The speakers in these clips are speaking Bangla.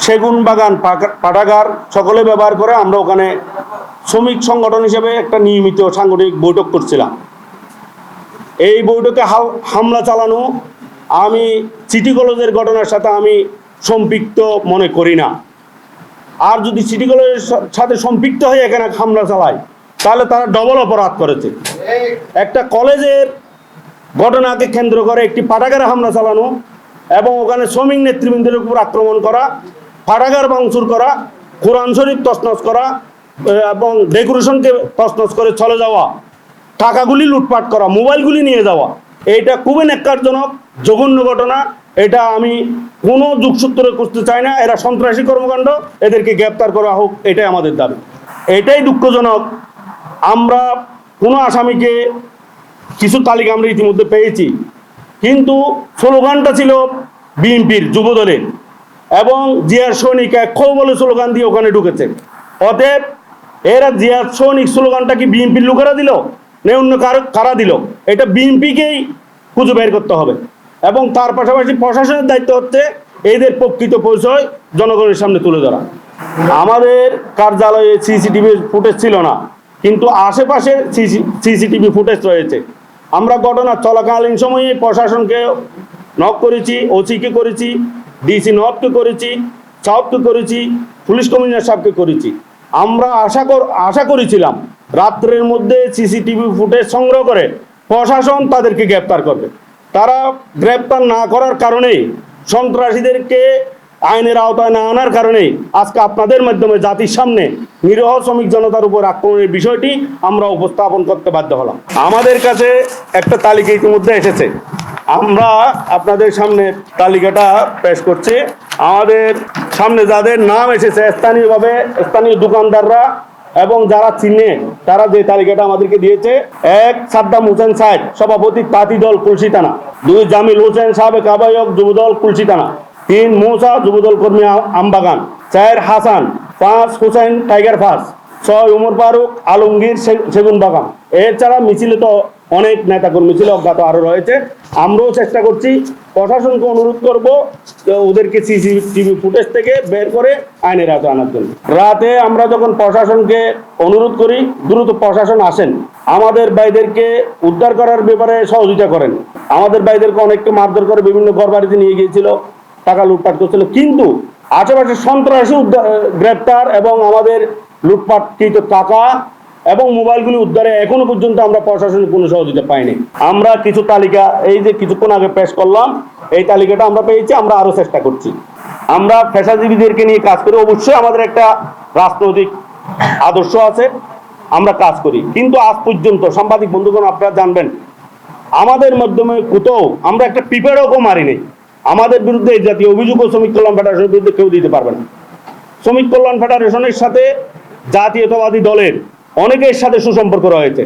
সেগুন বাগান, পাঠাগার সকলে ব্যবহার করে আমরা ওখানে শ্রমিক সংগঠন হিসেবে একটা নিয়মিত সাংগঠনিক বৈঠক করছিলাম। এই বৈঠকে হামলা চালানো আমি সিটি কলেজের ঘটনার সাথে আমি সম্পৃক্ত মনে করি না। আর যদি সিটি কলেজের সাথে সম্পৃক্ত হয়ে এখানে হামলা চালায় তাহলে তারা ডবল অপরাধ করেছে। একটা কলেজের ঘটনাকে কেন্দ্র করে একটি পাঠাগারে হামলা চালানো এবং ওখানে শ্রমিক নেতৃবৃন্দের উপর আক্রমণ করা, পাঠাগার ভাঙচুর করা, কোরআন শরীফ তছনছ করা এবং ডেকোরেশনকে তছনছ করে চলে যাওয়া, টাকাগুলি লুটপাট করা, মোবাইলগুলি নিয়ে যাওয়া, এইটা খুবই ন্যাক্কারজনক জঘন্য ঘটনা। এটা আমি কোনো যুগসূত্রে করতে চাই না। এরা সন্ত্রাসী কর্মকাণ্ড, এদেরকে গ্রেপ্তার করা হোক, এটাই আমাদের দাবি। এটাই দুঃখজনক, আমরা কোনো আসামিকে কিছু তালিকা আমরা ইতিমধ্যে পেয়েছি, কিন্তু স্লোগানটা ছিল বিএনপির যুবদলের এবং জিয়ার সৈনিক এক বলে স্লোগান দিয়ে ওখানে ঢুকেছে। অতএব এরা জিয়ার সৈনিক স্লোগানটা কি বিএনপির লোকেরা দিল না অন্য কারা দিল, এটা বিএনপিকেই খুঁজে বের করতে হবে এবং তার পাশাপাশি প্রশাসনের দায়িত্ব হচ্ছে এদের প্রকৃত পরিচয় জনগণের সামনে তুলে ধরা। আমাদের কার্যালয়ে সিসিটিভি ফুটেজ ছিল না, কিন্তু আশেপাশে সিসিটিভি ফুটেজ রয়েছে। আমরা ঘটনা চলাকালীন সময়ে প্রশাসনকে নক করেছি, ওসিকে করেছি, ডিসি নর্থকে করেছি, সাউথকে করেছি, পুলিশ কমিশনার সাহেবকে করেছি। আমরা আশা করেছিলাম রাত্রের মধ্যে সিসিটিভি ফুটেজ সংগ্রহ করে প্রশাসন তাদেরকে গ্রেপ্তার করবে। তারা গ্রেপ্তার না করার কারণেই, সন্ত্রাসীদেরকে আইনের আওতায় না আনার কারণেই আজকে আপনাদের মাধ্যমে জাতির সামনে নিরীহ শ্রমিক জনতার উপর আক্রমণের বিষয়টি আমরা উপস্থাপন করতে বাধ্য হলাম। আমাদের কাছে একটা তালিকা ইতিমধ্যে এসেছে, আমরা আপনাদের সামনে তালিকাটা পেশ করছি। আমাদের সামনে যাদের নাম এসেছে স্থানীয় দোকানদাররা এবং যারা চিনে তারা যে তালিকাটা আমাদেরকে দিয়েছে: 1 সাদ্দাম হোসেন সাহেব, সভাপতি তাঁতি দল কুলসি থানা; 2 জামিল হোসেন সাবেক আহ্বায়ক যুবদল কুলসি থানা; 3 মৌসা যুবদল কর্মী আমবাগান; 4 হাসান; 5 হুসাইন টাইগার ফার্স; 6 উমর ফারুক আলমগীর সেগুন বাগান। এছাড়া মিছিলে তো অনেক নেতাকর্মী ছিল, অজ্ঞাত আরও রয়েছে। আমরাও চেষ্টা করছি, প্রশাসনকে অনুরোধ করব ওদেরকে সিসিটিভি ফুটেজ থেকে বের করে আইনের আওতায় আনার জন্য। রাতে আমরা যখন প্রশাসনকে অনুরোধ করি, দ্রুত প্রশাসন আসেন, আমাদের ভাইদেরকে উদ্ধার করার ব্যাপারে সহযোগিতা করেন। আমাদের ভাইদেরকে অনেককে মারধর করে বিভিন্ন ঘরবাড়িতে নিয়ে গিয়েছিল, টাকা লুটপাট করছিল, কিন্তু আশেপাশে সন্ত্রাসী গ্রেপ্তার এবং আমাদের লুটপাটকৃত টাকা এবং মোবাইলগুলি উদ্ধারে এখনো পর্যন্ত আমরা প্রশাসনের কোনো সহযোগিতা পাইনি। আমরা কিছু তালিকা এই যে কিছুক্ষণ আগে পেশ করলাম, এই তালিকাটা আমরা পেয়েছি, আমরা আরও চেষ্টা করছি। আমরা পেশাজীবীদেরকে নিয়ে কাজ করি, অবশ্যই আমাদের একটা রাজনৈতিক আদর্শ আছে, আমরা কাজ করি, কিন্তু আজ পর্যন্ত সাংবাদিক বন্ধুগণ আপনারা জানবেন আমাদের মাধ্যমে কোথাও আমরা একটা পিপেড়ও মারিনি। আমাদের বিরুদ্ধে এই জাতীয় অভিযোগও শ্রমিক কল্যাণ ফেডারেশনের বিরুদ্ধে কেউ দিতে পারবে না। শ্রমিক কল্যাণ ফেডারেশনের সাথে জাতীয়তাবাদী দলের অনেকের সাথে সুসম্পর্ক রয়েছে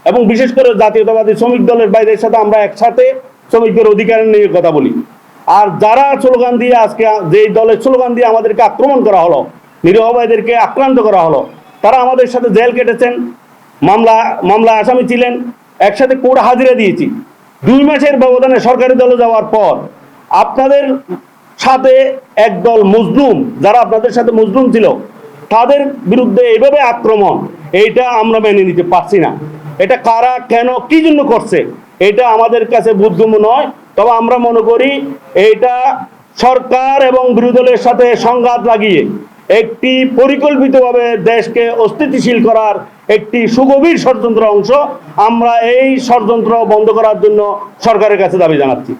এবং বিশেষ করে জাতীয়তাবাদী শ্রমিক দলের বাইরের সাথে আমরা একসাথে শ্রমিকদের অধিকার নিয়ে কথা বলি। আর যারা স্লোগান দিয়ে আজকে যেই দলের স্লোগান দিয়ে আমাদেরকে আক্রমণ করা হলো, নিরীহ ভাইদেরকে আক্রান্ত করা হলো, তারা আমাদের সাথে জেল কেটেছেন, মামলা আসামি ছিলেন, একসাথে কোর্ট হাজিরা দিয়েছি। 2 মাসের ব্যবধানে সরকারি দলে যাওয়ার পর আপনাদের সাথে একদল মজলুম, যারা আপনাদের সাথে মজলুম ছিল, তাদের বিরুদ্ধে এইভাবে আক্রমণ, এইটা আমরা মেনে নিতে পারছি না। এটা কারা, কেন, কি জন্য করছে, এটা আমাদের কাছে বোধগম্য নয়। তবে আমরা মনে করি এটা সরকার এবং বিরোধী দলের সাথে সংঘাত লাগিয়ে একটি পরিকল্পিতভাবে দেশকে অস্থিতিশীল করার একটি সুগভীর ষড়যন্ত্র অংশ। আমরা এই ষড়যন্ত্র বন্ধ করার জন্য সরকারের কাছে দাবি জানাচ্ছি।